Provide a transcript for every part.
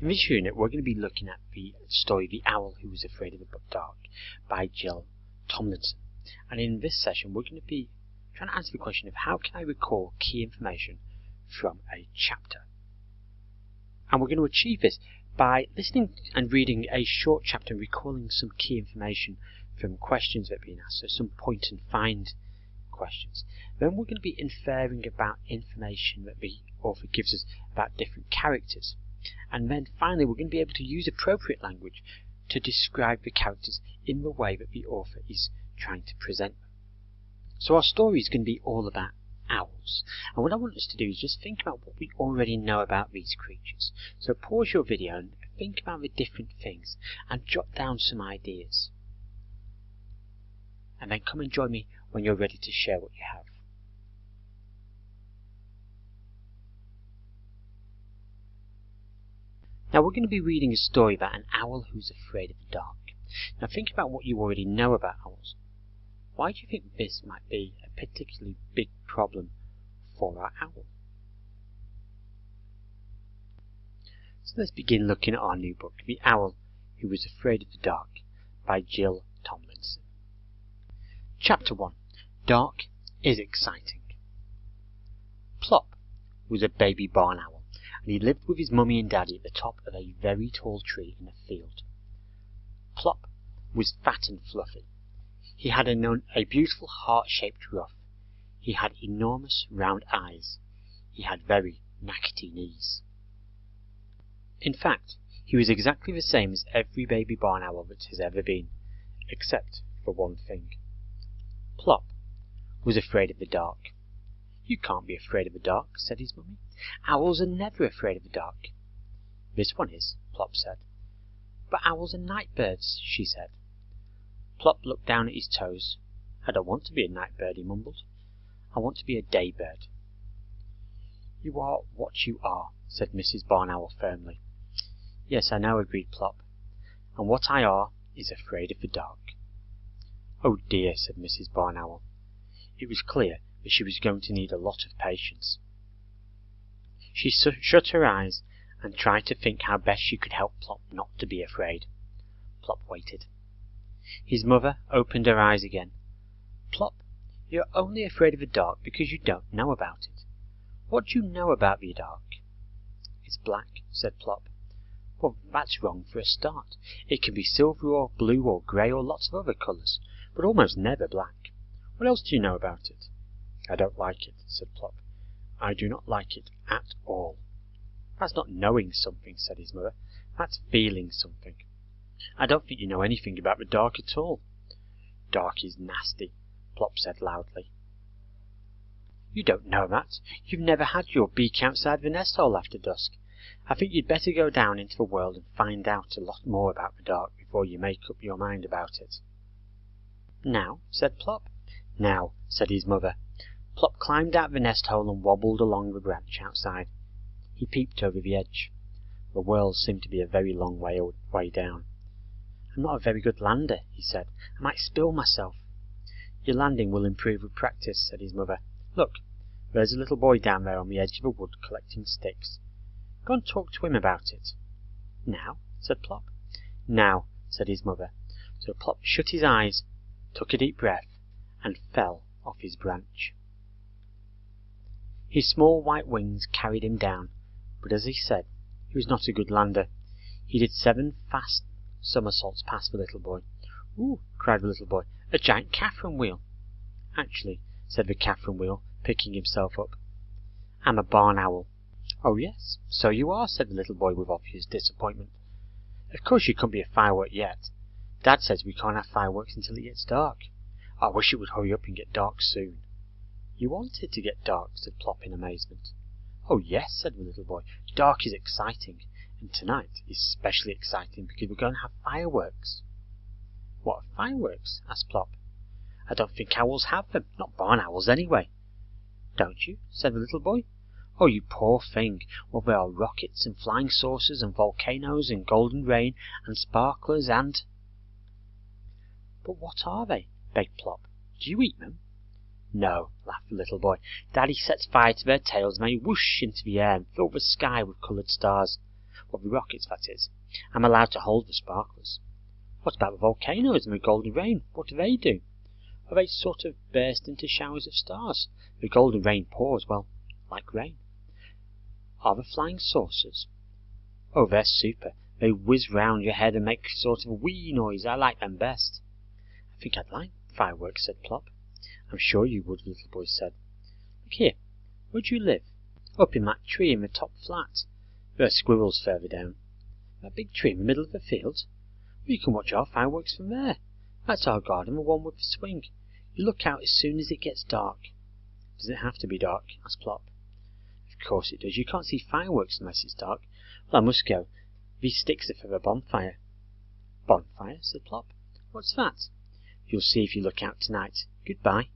In this unit, we're going to be looking at the story The Owl Who Was Afraid of the Dark by Jill Tomlinson. And in this session, we're going to be trying to answer the question of how can I recall key information from a chapter. And we're going to achieve this by listening and reading a short chapter and recalling some key information from questions that have been asked, so some point and find questions. Then we're going to be inferring about information that the author gives us about different characters. And then finally we're going to be able to use appropriate language to describe the characters in the way that the author is trying to present them. So our story is going to be all about owls. And what I want us to do is just think about what we already know about these creatures. So pause your video and think about the different things and jot down some ideas. And then come and join me when you're ready to share what you have. Now we're going to be reading a story about an owl who's afraid of the dark. Now think about what you already know about owls. Why do you think this might be a particularly big problem for our owl? So let's begin looking at our new book, The Owl Who Was Afraid of the Dark by Jill Tomlinson. Chapter 1. Dark is Exciting. Plop was a baby barn owl, and he lived with his mummy and daddy at the top of a very tall tree in a field. Plop was fat and fluffy. He had a beautiful heart-shaped ruff. He had enormous round eyes. He had very knackety knees. In fact, he was exactly the same as every baby barn owl that has ever been, except for one thing. Plop was afraid of the dark. You can't be afraid of the dark, said his mummy. Owls are never afraid of the dark. This one is, Plop said. But owls are night birds, she said. Plop looked down at his toes. I don't want to be a night bird, he mumbled. I want to be a day bird. You are what you are, said Mrs. Barn Owl firmly. Yes, I know, agreed Plop. And what I are is afraid of the dark. Oh dear, said Mrs. Barn Owl. It was clear that she was going to need a lot of patience. She shut her eyes and tried to think how best she could help Plop not to be afraid. Plop waited. His mother opened her eyes again. Plop, you're only afraid of the dark because you don't know about it. What do you know about the dark? It's black, said Plop. Well, that's wrong for a start. It can be silver or blue or grey or lots of other colours, but almost never black. What else do you know about it? I don't like it, said Plop. I do not like it at all. That's not knowing something, said his mother. That's feeling something. I don't think you know anything about the dark at all. Dark is nasty, Plop said loudly. You don't know that. You've never had your beak outside the nest hole after dusk. I think you'd better go down into the world and find out a lot more about the dark before you make up your mind about it. Now, said Plop. Now, said his mother. Plop climbed out of the nest hole and wobbled along the branch outside. He peeped over the edge. The world seemed to be a very long way down. I'm not a very good lander, he said. I might spill myself. Your landing will improve with practice, said his mother. Look, there's a little boy down there on the edge of the wood collecting sticks. Go and talk to him about it. Now, said Plop. Now, said his mother. So Plop shut his eyes, took a deep breath, and fell off his branch. His small white wings carried him down, but as he said, he was not a good lander. He did 7 fast somersaults past the little boy. Ooh, cried the little boy, a giant Catherine wheel. Actually, said the Catherine wheel, picking himself up, I'm a barn owl. Oh yes, so you are, said the little boy with obvious disappointment. Of course you can't be a firework yet. Dad says we can't have fireworks until it gets dark. I wish it would hurry up and get dark soon. You want it to get dark, said Plop in amazement. Oh yes, said the little boy. Dark is exciting, and tonight is especially exciting because we're going to have fireworks. What are fireworks? Asked Plop. I don't think owls have them, not barn owls anyway. Don't you? Said the little boy. Oh, you poor thing. Well, there are rockets and flying saucers and volcanoes and golden rain and sparklers and... But what are they? Begged Plop. Do you eat them? No, laughed the little boy. Daddy sets fire to their tails and they whoosh into the air and fill the sky with coloured stars. Of the rockets, that is. I'm allowed to hold the sparklers. What about the volcanoes and the golden rain? What do they do? Are they sort of burst into showers of stars? The golden rain pours, well, like rain. Are the flying saucers? Oh, they're super. They whiz round your head and make a sort of a wee noise. I like them best. I think I'd like fireworks, said Plop. I'm sure you would, the little boy said. Look here, where do you live? Up in that tree in the top flat. There are squirrels further down. That big tree in the middle of the field? Well, you can watch our fireworks from there. That's our garden, the one with the swing. You look out as soon as it gets dark. Does it have to be dark? Asked Plop. Of course it does. You can't see fireworks unless it's dark. Well, I must go. These sticks are for the bonfire. Bonfire? Said Plop. What's that? You'll see if you look out tonight. Goodbye.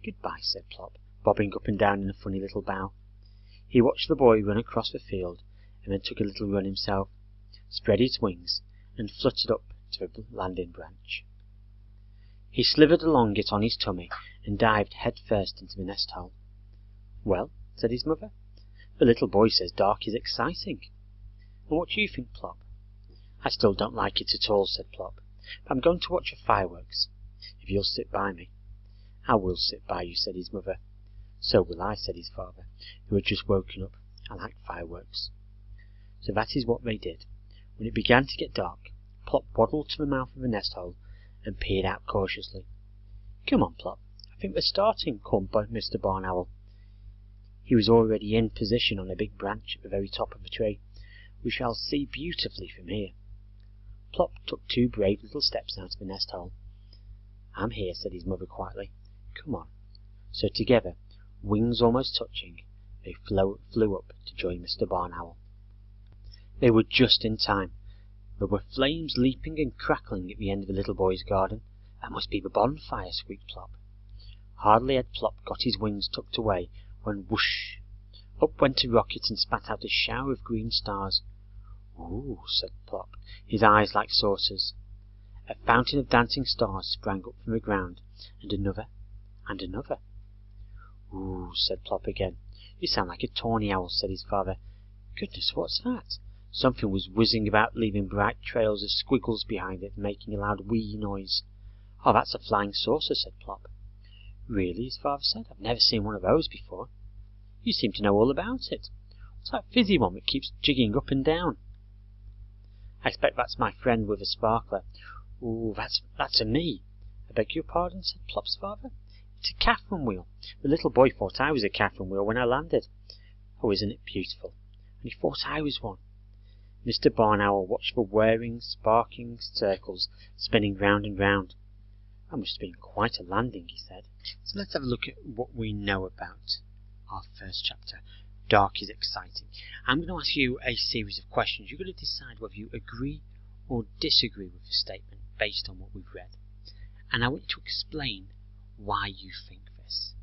Goodbye, said Plop, bobbing up and down in a funny little bow. He watched the boy run across the field, and then took a little run himself, spread his wings, and fluttered up to the landing branch. He slithered along it on his tummy, and dived head first into the nest hole. Well, said his mother, the little boy says dark is exciting. And what do you think, Plop? I still don't like it at all, said Plop, but I'm going to watch the fireworks, if you'll sit by me. I will sit by you, said his mother. So will I, said his father, who had just woken up. I like fireworks. So that is what they did. When it began to get dark, Plop waddled to the mouth of the nest hole and peered out cautiously. Come on, Plop, I think we're starting, called Mr. Barn Owl. He was already in position on a big branch at the very top of the tree. We shall see beautifully from here. Plop took 2 brave little steps out of the nest hole. I'm here, said his mother quietly. Come on. So together, wings almost touching, they flew up to join Mr. Barn Owl. They were just in time. There were flames leaping and crackling at the end of the little boy's garden. That must be the bonfire, squeaked Plop. Hardly had Plop got his wings tucked away when whoosh! Up went a rocket and spat out a shower of green stars. Ooh, said Plop, his eyes like saucers. A fountain of dancing stars sprang up from the ground, and another, and another. Ooh, said Plop again. You sound like a tawny owl, said his father. Goodness, what's that? Something was whizzing about, leaving bright trails of squiggles behind it, making a loud wee noise. Oh, that's a flying saucer, said Plop. Really, his father said. I've never seen one of those before. You seem to know all about it. What's that fizzy one that keeps jigging up and down? I expect that's my friend with a sparkler. Ooh, that's a me. I beg your pardon, said Plop's father. It's a Catherine wheel. The little boy thought I was a Catherine wheel when I landed. Oh, isn't it beautiful? And he thought I was one. Mr. Barn Owl watched the whirring, sparkling circles spinning round and round. That must have been quite a landing, he said. So let's have a look at what we know about our first chapter. Dark is exciting. I'm going to ask you a series of questions. You're going to decide whether you agree or disagree with the statement based on what we've read. And I want you to explain why you think this.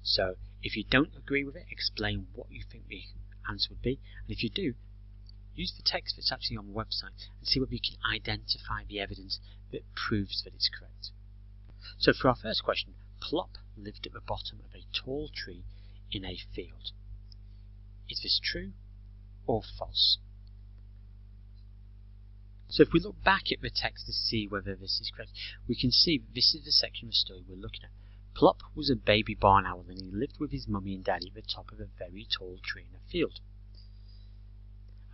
So if you don't agree with it, explain what you think the answer would be. And if you do, use the text that's actually on the website and see whether you can identify the evidence that proves that it's correct. So for our first question, Plop lived at the bottom of a tall tree in a field. Is this true or false? So if we look back at the text to see whether this is correct, we can see that this is the section of the story we're looking at. Plop was a baby barn owl and he lived with his mummy and daddy at the top of a very tall tree in a field.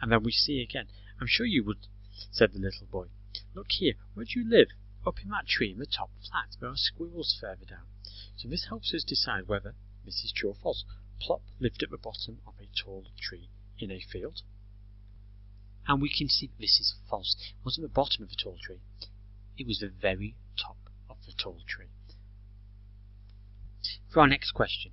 And then we see again, I'm sure you would, said the little boy. Look here, where do you live? Up in that tree in the top flat. There are squirrels further down. So this helps us decide whether this is true or false. Plop lived at the bottom of a tall tree in a field. And we can see that this is false. It wasn't the bottom of the tall tree. It was the very top of the tall tree. For our next question.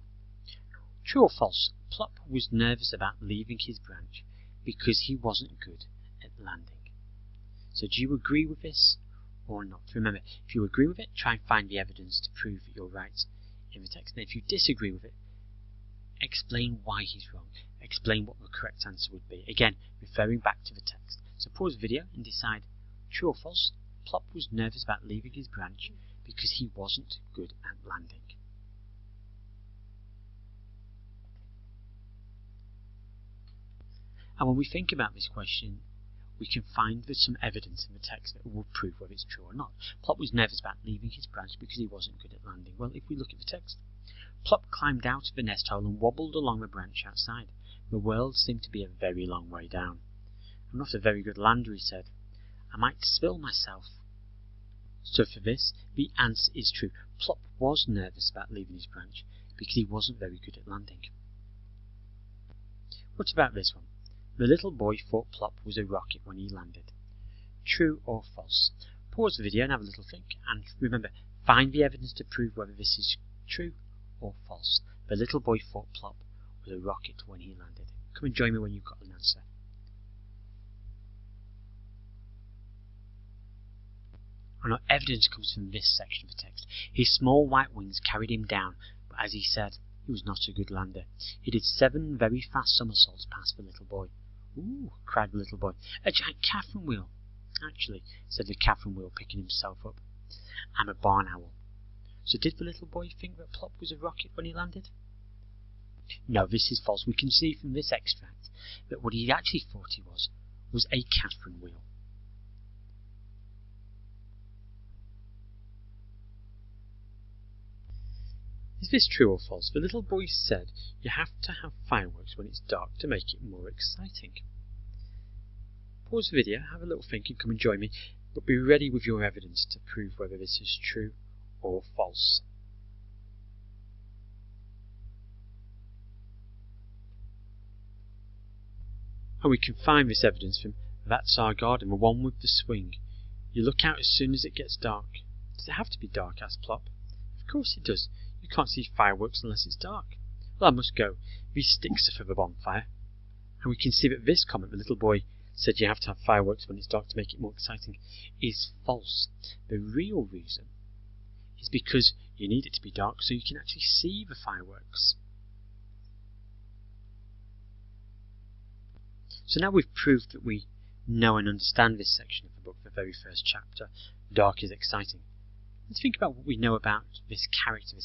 True or false? Plop was nervous about leaving his branch because he wasn't good at landing. So do you agree with this or not? Remember, if you agree with it, try and find the evidence to prove that you're right in the text. And if you disagree with it, explain why he's wrong. Explain what the correct answer would be. Again, referring back to the text. So pause the video and decide true or false. Plop was nervous about leaving his branch because he wasn't good at landing. And when we think about this question, we can find there's some evidence in the text that will prove whether it's true or not. Plop was nervous about leaving his branch because he wasn't good at landing. Well, if we look at the text, Plop climbed out of the nest hole and wobbled along the branch outside. The world seemed to be a very long way down. I'm not a very good lander, he said. I might spill myself. So for this, the answer is true. Plop was nervous about leaving his branch because he wasn't very good at landing. What about this one? The little boy thought Plop was a rocket when he landed. True or false? Pause the video and have a little think, and remember, find the evidence to prove whether this is true or false. The little boy thought Plop was a rocket when he landed. Come and join me when you've got an answer. And our evidence comes from this section of the text. His small white wings carried him down, but as he said, he was not a good lander. He did 7 very fast somersaults past the little boy. Ooh, cried the little boy. A giant Catherine wheel. Actually, said the Catherine wheel, picking himself up. I'm a barn owl. So did the little boy think that Plop was a rocket when he landed? No, this is false. We can see from this extract that what he actually thought he was a Catherine wheel. Is this true or false? The little boy said you have to have fireworks when it's dark to make it more exciting. Pause the video, have a little think and come and join me, but be ready with your evidence to prove whether this is true or false. And we can find this evidence from That's Our Garden, the one with the swing. You look out as soon as it gets dark. Does it have to be dark? Asked Plop. Of course it does. You can't see fireworks unless it's dark. Well, I must go. These sticks are for the bonfire. And we can see that this comment, the little boy said you have to have fireworks when it's dark to make it more exciting, is false. The real reason is because you need it to be dark so you can actually see the fireworks. So now we've proved that we know and understand this section of the book, the very first chapter, Dark is Exciting. Let's think about what we know about this character,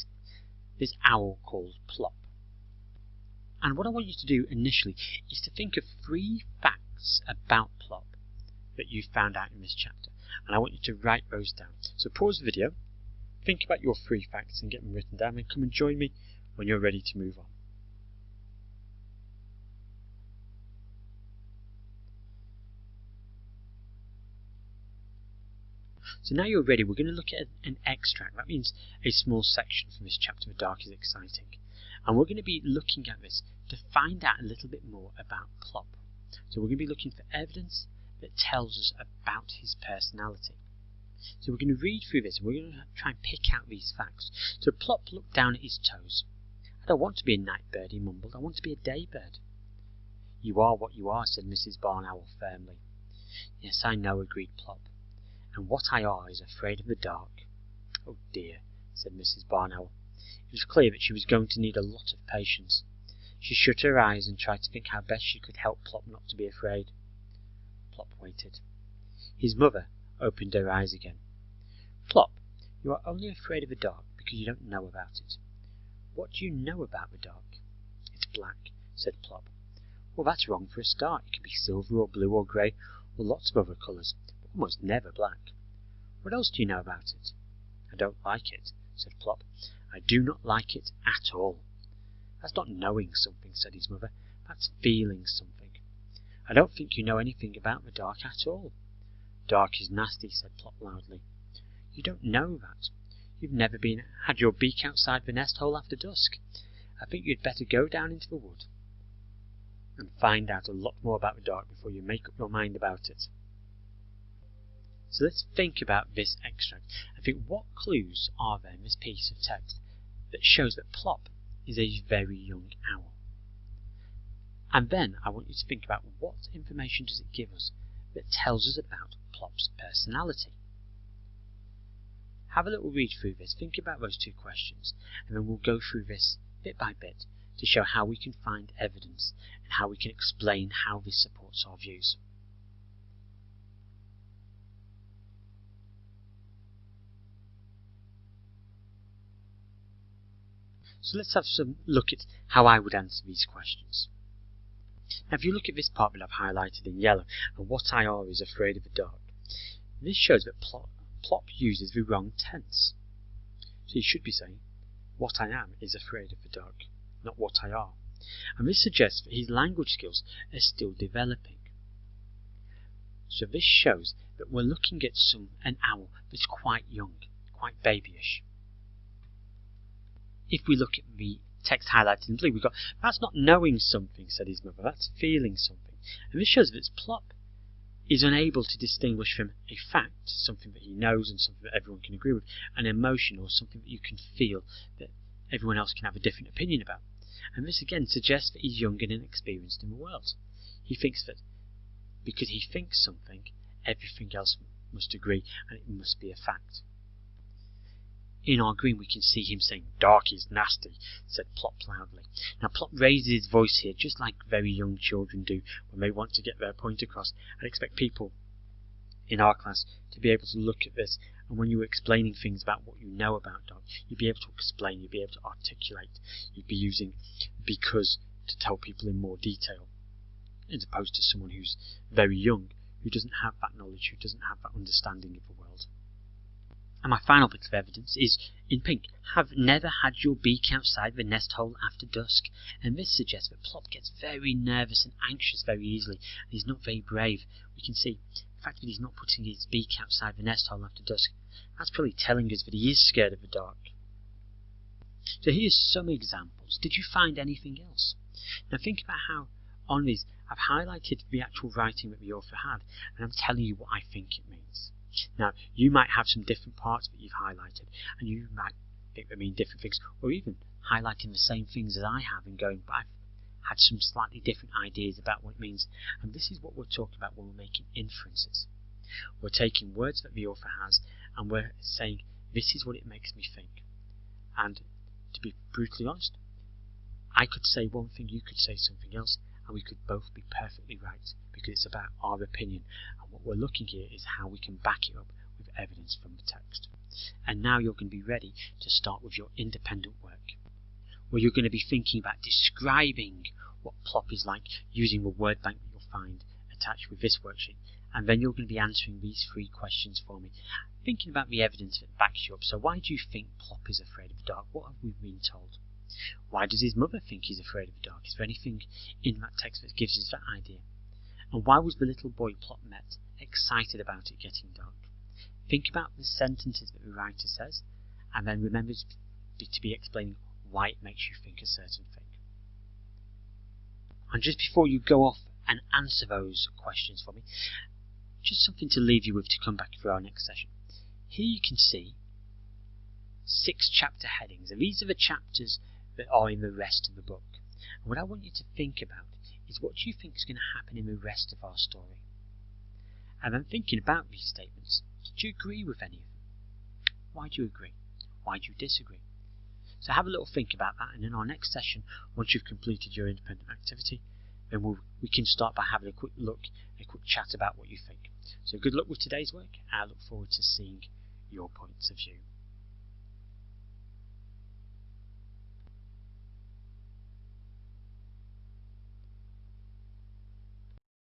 this owl called Plop. And what I want you to do initially is to think of 3 facts about Plop that you found out in this chapter. And I want you to write those down. So pause the video, think about your 3 facts and get them written down, and come and join me when you're ready to move on. So now you're ready, we're going to look at an extract. That means a small section from this chapter of Dark is Exciting. And we're going to be looking at this to find out a little bit more about Plop. So we're going to be looking for evidence that tells us about his personality. So we're going to read through this and we're going to try and pick out these facts. So Plop looked down at his toes. I don't want to be a night bird, he mumbled. I want to be a day bird. You are what you are, said Mrs. Barn Owl firmly. Yes, I know, agreed Plop. And what I are is afraid of the dark. Oh dear, said Mrs. Barn Owl. It was clear that she was going to need a lot of patience. She shut her eyes and tried to think how best she could help Plop not to be afraid. Plop waited. His mother opened her eyes again. Plop, you are only afraid of the dark because you don't know about it. What do you know about the dark? It's black, said Plop. Well, that's wrong for a start. It can be silver or blue or grey or lots of other colours, but almost never black. What else do you know about it? I don't like it, said Plop. I do not like it at all. That's not knowing something, said his mother. That's feeling something. I don't think you know anything about the dark at all. Dark is nasty, said Plop loudly. You don't know that. You've never had your beak outside the nest hole after dusk. I think you'd better go down into the wood and find out a lot more about the dark before you make up your mind about it. So let's think about this extract and think what clues are there in this piece of text that shows that Plop is a very young owl. And then I want you to think about what information does it give us that tells us about Plop's personality. Have a little read through this, think about those 2 questions, and then we'll go through this bit by bit to show how we can find evidence and how we can explain how this supports our views. So let's have some look at how I would answer these questions. Now if you look at this part that I've highlighted in yellow, and what I are is afraid of the dark, this shows that Plop uses the wrong tense. So he should be saying, what I am is afraid of the dark, not what I are. And this suggests that his language skills are still developing. So this shows that we're looking at an owl that's quite young, quite babyish. If we look at the text highlighted in blue, we've got, that's not knowing something, said his mother, that's feeling something. And this shows that Plop is unable to distinguish from a fact, something that he knows and something that everyone can agree with, an emotion or something that you can feel that everyone else can have a different opinion about. And this again suggests that he's young and inexperienced in the world. He thinks that because he thinks something, everything else must agree and it must be a fact. In our green we can see him saying, "Dark is nasty," said Plop loudly. Now Plop raises his voice here just like very young children do when they want to get their point across. I expect people in our class to be able to look at this, and when you're explaining things about what you know about dark, you'd be able to explain, you'd be able to articulate, you'd be using because to tell people in more detail, as opposed to someone who's very young, who doesn't have that knowledge, who doesn't have that understanding of the world. And my final bit of evidence is in pink. Have never had your beak outside the nest hole after dusk. And this suggests that Plop gets very nervous and anxious very easily, and he's not very brave. We can see the fact that he's not putting his beak outside the nest hole after dusk, that's probably telling us that he is scared of the dark. So here's some examples. Did you find anything else? Now think about how on these I've highlighted the actual writing that the author had, and I'm telling you what I think it means. Now, you might have some different parts that you've highlighted, and you might think they mean different things, or even highlighting the same things as I have and going, but I've had some slightly different ideas about what it means. And this is what we're talking about when we're making inferences. We're taking words that the author has, and we're saying, this is what it makes me think. And to be brutally honest, I could say one thing, you could say something else, and we could both be perfectly right, because it's about our opinion, and what we're looking here is how we can back it up with evidence from the text. And now you're going to be ready to start with your independent work, where you're going to be thinking about describing what Plop is like using the word bank that you'll find attached with this worksheet, and then you're going to be answering these 3 questions for me, thinking about the evidence that backs you up. So why do you think Plop is afraid of the dark? What have we been told? Why does his mother think he's afraid of the dark? Is there anything in that text that gives us that idea? And why was the little boy Plop met excited about it getting dark? Think about the sentences that the writer says, and then remember to be explaining why it makes you think a certain thing. And just before you go off and answer those questions for me, just something to leave you with to come back for our next session. Here you can see 6 chapter headings, and these are the chapters that are in the rest of the book. And what I want you to think about is what do you think is going to happen in the rest of our story? And then thinking about these statements, do you agree with any of them? Why do you agree? Why do you disagree? So have a little think about that, and in our next session, once you've completed your independent activity, then we can start by having a quick look, a quick chat about what you think. So good luck with today's work, and I look forward to seeing your points of view.